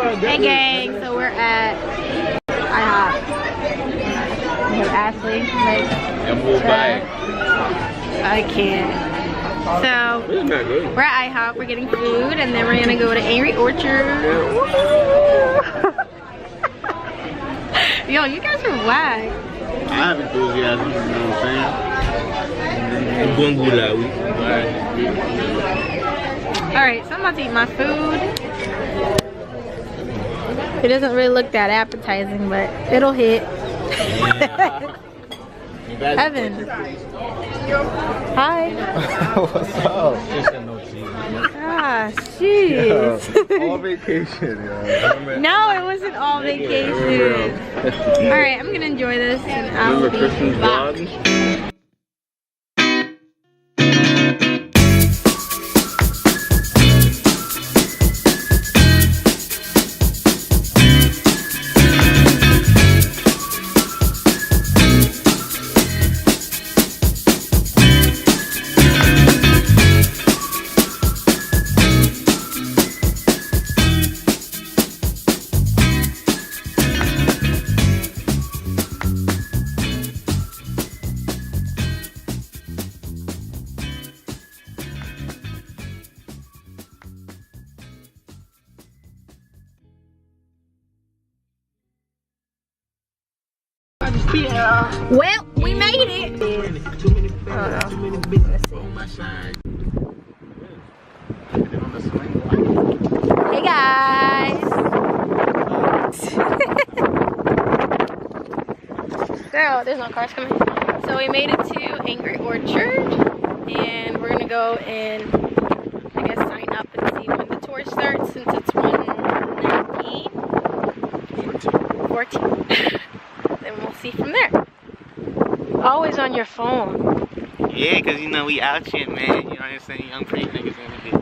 Hey gang, so we're at IHOP. We have Ashley. I can't. So we're at IHOP, we're getting food, and then we're gonna go to Angry Orchard. Yo, you guys are whack. I have enthusiasm, you know what I'm saying? Alright, so I'm about to eat my food. It doesn't really look that appetizing, but it'll hit. Evan. Hi. What's up? Ah, jeez. All vacation, yo. No, it wasn't all vacation. Alright, I'm gonna enjoy this and I'll be back. Well, we made it. Hey guys. Girl, there's no cars coming. So we made it to Angry Orchard, and we're gonna go and I guess sign up and see when the tour starts, since it's 1:19. 14. Then we'll see from there. Always on your phone. Yeah, cause you know we out here, man. You know what I'm saying? Young pretty niggas in here.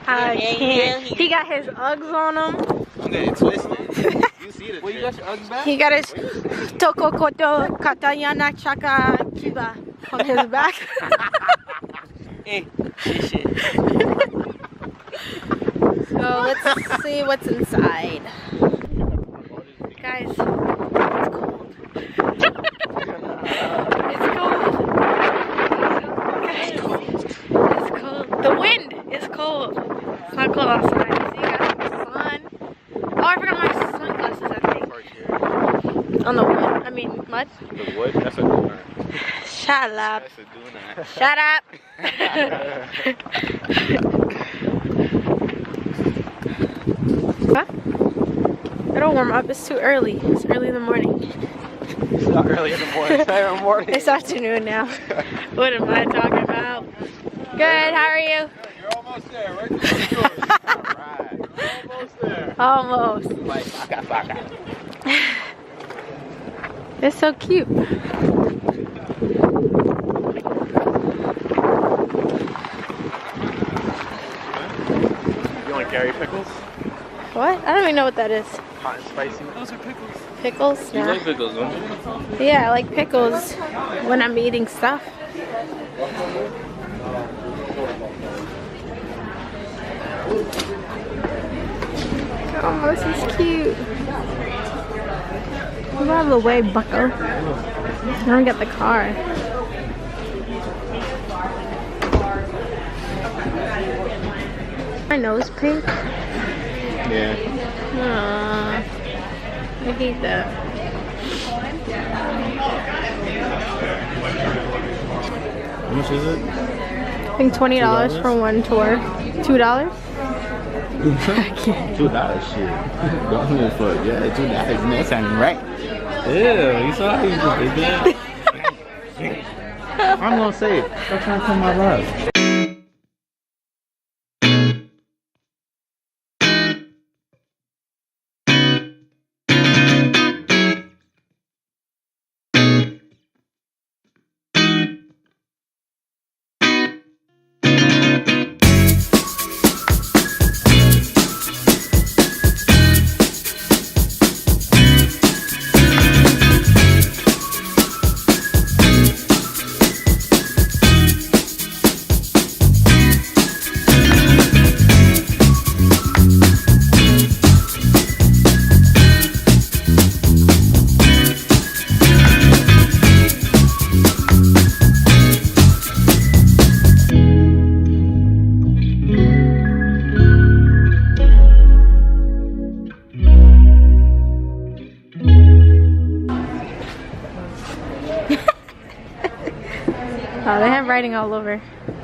I can't. He got his Uggs on him. I'm getting twisted. You see the you got your Uggs back? He got his Toko Koto Katayana Chaka Kiba on his back. Hey, shit. So let's see what's inside. Guys, it's cold. It's cold. Guys, it's cold. The wind is cold. It's not cold outside. See, you got the sun. Oh, I forgot my sunglasses, I think. On the wood. I mean, mud. The wood? That's a donut. Shut up. That's a donut. Shut up. What? It'll warm up. It's too early. It's early in the morning. It's not early in the morning. It's not even morning. It's afternoon now. What am I talking about? Good. How are you? You're almost there, right? You're almost there. Almost. Like, baka. It's so cute. You want Gary pickles? What? I don't even know what that is. Hot and spicy. Those are pickles. Pickles? You Nah. like pickles, don't you? Yeah, I like pickles when I'm eating stuff. Oh, this is cute. Move out of the way, bucko. I don't get the car. My nose pink. Yeah. Aww. I hate that. How much is it? I think $20 for one tour. $2? $2 shit. Don't even fuck. Yeah, $2. That sounding right. Yeah, you saw how you just did that? I'm gonna say it. Stop trying to come my life. Oh, they have writing all over. So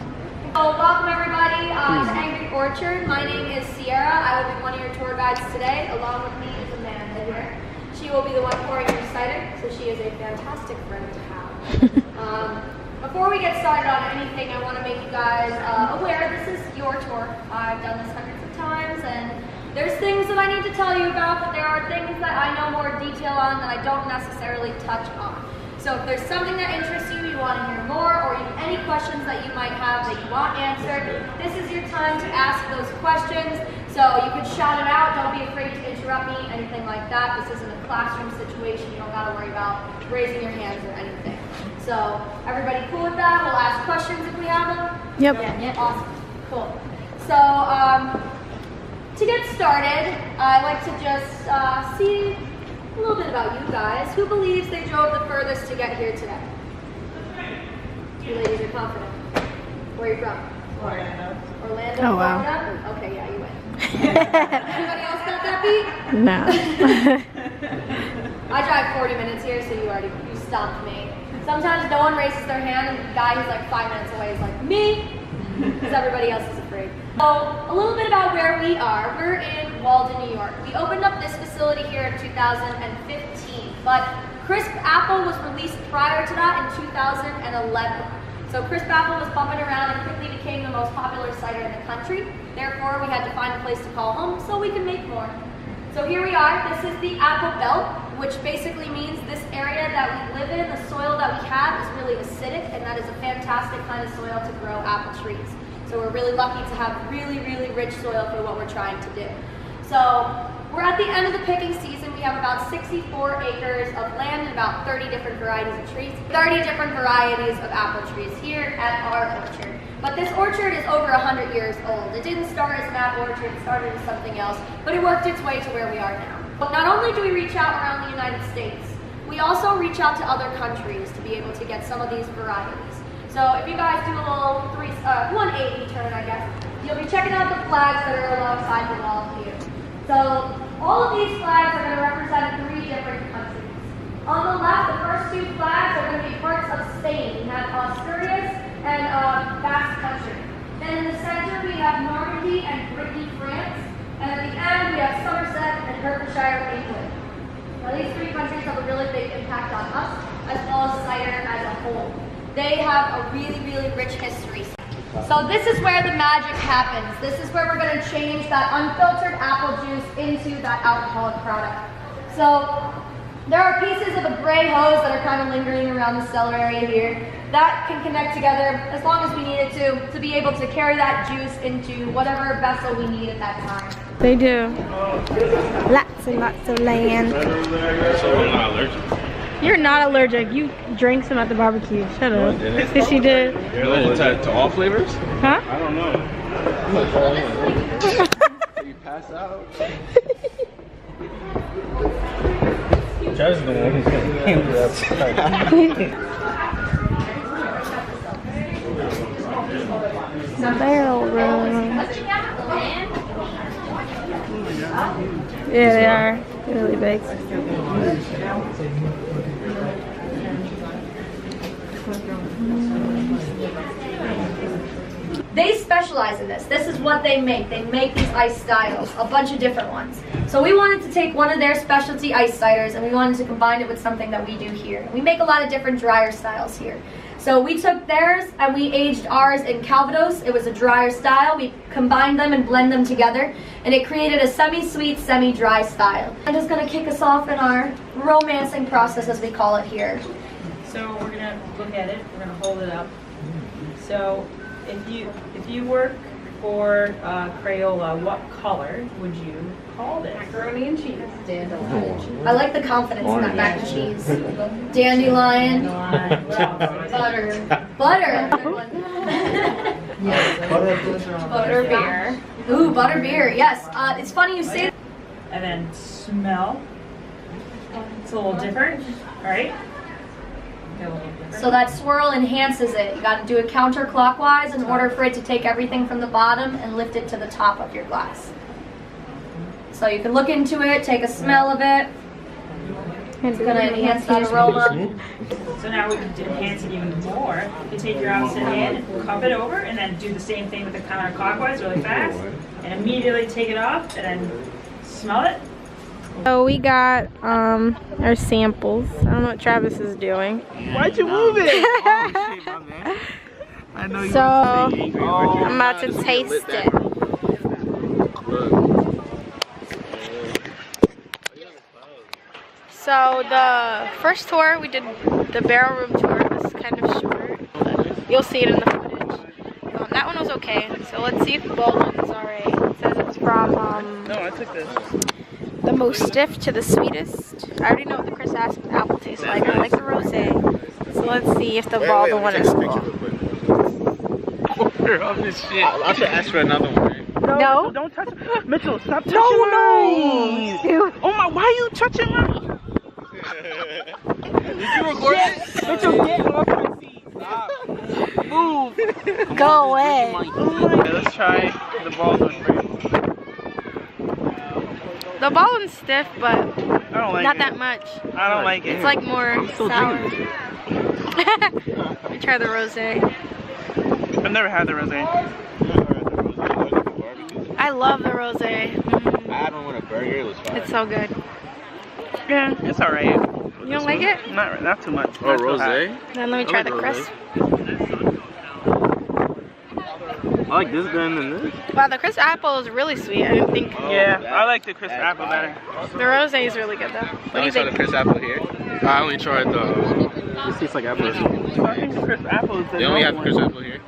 welcome everybody to Angry Orchard. My name is Sierra. I will be one of your tour guides today. Along with me is Amanda here. She will be the one pouring your cider, so she is a fantastic friend to have. Before we get started on anything, I want to make you guys aware this is your tour. I've done this hundreds of times, and there's things that I need to tell you about, but there are things that I know more detail on that I don't necessarily touch on. So if there's something that interests you, you want to hear more, or you have any questions that you might have that you want answered, this is your time to ask those questions. So you can shout it out, don't be afraid to interrupt me, anything like that. This isn't a classroom situation, you don't got to worry about raising your hands or anything. So everybody cool with that? We'll ask questions if we have them? Yep. Yeah, awesome, cool. So to get started, I like to just see a little bit about you guys. Who believes they drove the furthest to get here today? You ladies are confident. Where are you from? Florida. Orlando, Oh, wow. Florida? Okay, yeah, you win. Anybody else got that beat? No. I drive 40 minutes here, so you stopped me. Sometimes no one raises their hand, and the guy who's like 5 minutes away is like, me? Because everybody else is afraid. So, a little bit about where we are. We're in Walden, New York. We opened up this facility here in 2015, but Crisp Apple was released prior to that in 2011. So Crisp Apple was bumping around and quickly became the most popular cider in the country. Therefore, we had to find a place to call home so we could make more. So here we are. This is the Apple Belt, which basically means this area that we live in, the soil that we have is really acidic, and that is a fantastic kind of soil to grow apple trees. So we're really lucky to have really, really rich soil for what we're trying to do. So we're at the end of the picking season. We have about 64 acres of land and about 30 different varieties of trees. 30 different varieties of apple trees here at our orchard. But this orchard is over 100 years old. It didn't start as an apple orchard, it started as something else, but it worked its way to where we are now. But not only do we reach out around the United States, we also reach out to other countries to be able to get some of these varieties. So if you guys do a little 180 turn, I guess, you'll be checking out the flags that are alongside the wall here. So all of these flags are going to represent 3 different countries. On the left, the first 2 flags are going to be parts of Spain. We have Asturias and Basque Country. Then in the center, we have Normandy and Brittany, France. And at the end, we have Somerset and Hertfordshire, England. Now these 3 countries have a really big impact on us, as well as cider as a whole. They have a really, really rich history. So this is where the magic happens. This is where we're going to change that unfiltered apple juice into that alcoholic product. So there are pieces of a gray hose that are kind of lingering around the cellar area here. That can connect together as long as we need it to be able to carry that juice into whatever vessel we need at that time. They do. Lots and lots of land. So I'm not allergic. You're not allergic. You drank some at the barbecue. Shut up. Yes, you did. You're allergic to all flavors? Huh? I don't know. You pass out. Travis is the one who's going to handle that. Barrel room. Yeah, they are. They're really big. They specialize in this. This is what they make. They make these ice styles, a bunch of different ones. So we wanted to take one of their specialty ice ciders and we wanted to combine it with something that we do here. We make a lot of different drier styles here. So we took theirs and we aged ours in Calvados. It was a drier style. We combined them and blend them together and it created a semi-sweet, semi-dry style. I'm just going to kick us off in our romancing process, as we call it here. So we're gonna look at it. We're gonna hold it up. So if you work for Crayola, what color would you call this? Macaroni and cheese. Dandelion. I like the confidence in that mac and cheese. Dandelion. Butter. Butter. Butter beer. Ooh, butter beer. Yes. It's funny you say that. And then smell. It's a little different, right? So that swirl enhances it. You got to do it counterclockwise in order for it to take everything from the bottom and lift it to the top of your glass. So you can look into it, take a smell of it. It's gonna enhance that aroma. So now we can enhance it even more. You take your opposite hand, cup it over, and then do the same thing with the counterclockwise really fast. And immediately take it off, and then smell it. So we got our samples. I don't know what Travis is doing. Why'd you move it? Oh, shit, my man. I know you So oh, I'm about to taste it. So the first tour we did, the barrel room tour, was kind of short. You'll see it in the footage. That one was okay. So let's see if Baldwin's alright. It says it's from No, I took this. the most stiff to the sweetest. I already know what the Chris apple tastes like. I like the rosé. So let's see if the Baldwin one is cool. Of this shit. I should ask for another one. Right? No. Don't touch it. Mitchell, stop touching No. Dude. Oh my, why are you touching my? Did you record it? Mitchell, get off my seat. Stop. Move. Go away. Okay, let's try the Baldwin first. The Baldwin's stiff, but I don't like not it. that much. I don't like it. It's like more sour. Let me try the rosé. I've never had the rosé. I love the rosé. I had one with a burger. It was fine. It's so good. Yeah. It's alright. You don't like it? Not too much. Oh, rosé? Then let me try the crisp. I like this better than this. Wow, the crisp apple is really sweet. I didn't think. Yeah, I like the crisp apple better. The rosé is really good though. What do you think? crisp apple here? I only tried the... This tastes like apple. I think the crisp apple is the They only have one. crisp apple here?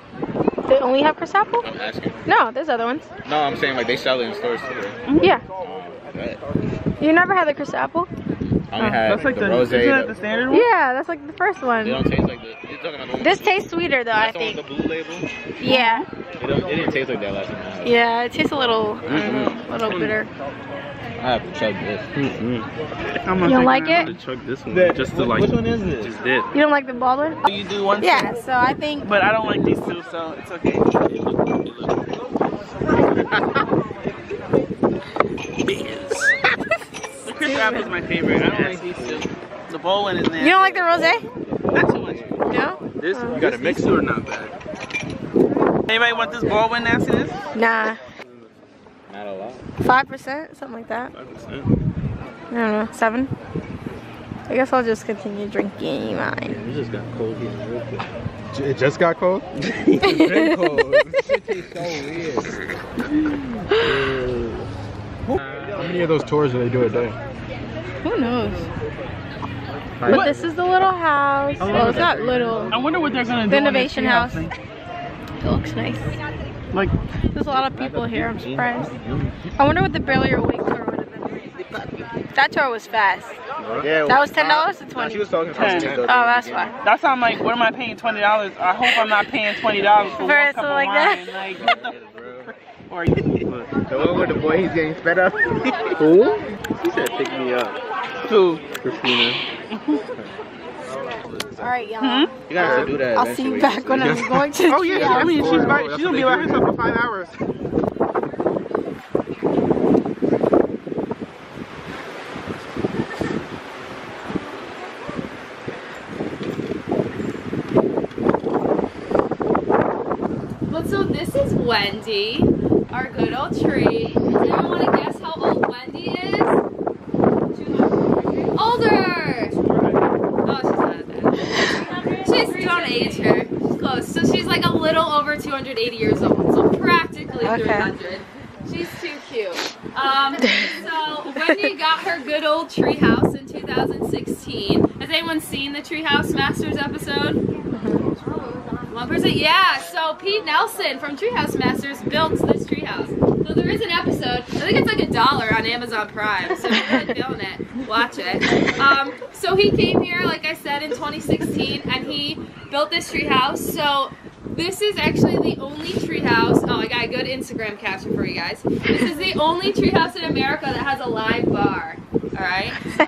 They only have crisp apple? I'm asking. No, there's other ones. No, I'm saying like they sell it in stores too. Yeah. Right? You never had the crisp apple? I only had That's like the the, rosé. isn't that the standard one? Yeah, that's like the first They one. don't taste like the... You're talking about the one This tastes sweeter though, I that's the one think. with the blue label? Yeah. It didn't taste like that last time I had it. Yeah, it tastes a little, little bitter. I have to chug this. You don't like it? Chug this one. Just to like... Which one is this? Just dip. You don't like the Baldwin? You do one Yeah, so I think. but I don't like these two, so it's okay. The crisp apple is my favorite. I don't like these two. The Baldwin is You nasty. don't like the rosé? Not too much. No? This, you got a mixer or not bad? Anybody want this Baldwin nastiness? Nah. Not a lot. 5%? Something like that. 5%. I don't know. 7? I guess I'll just continue drinking mine. It just got cold here real quick. It just got cold? It's been cold. This shit tastes so weird. How many of those tours do they do a day? Who knows? But this is the little house. Oh, it's not little. I wonder what they're gonna do. The on this innovation treehouse house. thing. It looks nice. Like, There's a lot of people here. I'm surprised. I wonder what the Barely Awake tour would have been. That tour was fast. Yeah, That was $10 or 20? She was talking $10. Oh, that's why. that's how I'm like, what am I paying $20? I hope I'm not paying $20 for For one cup something of like wine. that. Like, what the or you? The one with the boy, he's getting fed up. Who? She said pick me up. Who? Christina. Alright, y'all. You gotta do that. I'll see you back when I'm going to the Oh yeah, I mean, she's gonna be by herself for 5 hours. But so this is Wendy, our good old tree. Does anyone want to guess how old Wendy is? Older! Oh, she's not that. She's, don't age her. She's close. So she's like a little over 280 years old. So practically Okay. 300. She's too cute. So Wendy got her good old treehouse in 2016. Has anyone seen the Treehouse Masters episode? One person, yeah. So Pete Nelson from Treehouse Masters built this treehouse. So there is an episode. I think it's like $1 on Amazon Prime. So if you're feeling it, watch it. So he came here, like I said, in 2016, and he built this treehouse. So this is actually the only treehouse. Oh, I got a good Instagram caption for you guys. This is the only treehouse in America that has a live bar. All right. So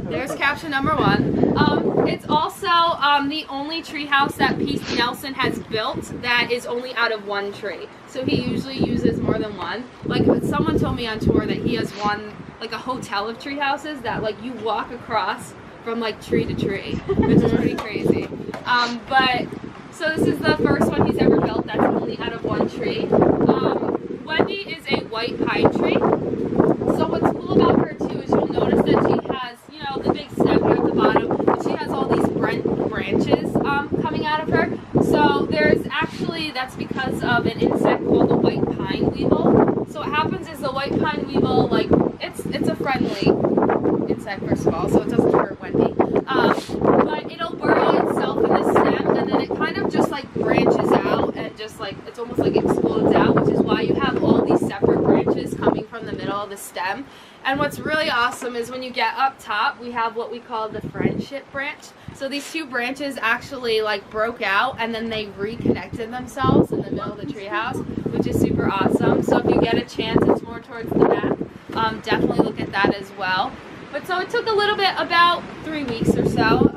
there's caption number 1. It's also the only treehouse that Pete Nelson has built that is only out of one tree. So he usually uses more than one. Like someone told me on tour that he has one, like a hotel of tree houses that like you walk across from like tree to tree, which is pretty crazy. But so this is the first one he's ever built that's only out of one tree. Wendy is a white pine tree. So what's cool about her too is you'll notice that she has, you know, the big stem here at the bottom, but she has all these branches coming out of her. So there's actually, that's because of an insect called the white pine weevil. So what happens is the white pine weevil, like, it's a friendly insect first of all, so it doesn't hurt Wendy. But it'll burrow itself in the stem, and then it kind of just like branches out and just like, it's almost like explodes out, which is why you have all these separate branches coming from the middle of the stem. And what's really awesome is when you get up top, we have what we call the friendship branch. So these two branches actually like broke out and then they reconnected themselves in the middle of the treehouse, which is super awesome. So if you get a chance, it's more towards the back. Definitely look at that as well. But so it took a little bit, about 3 weeks or so.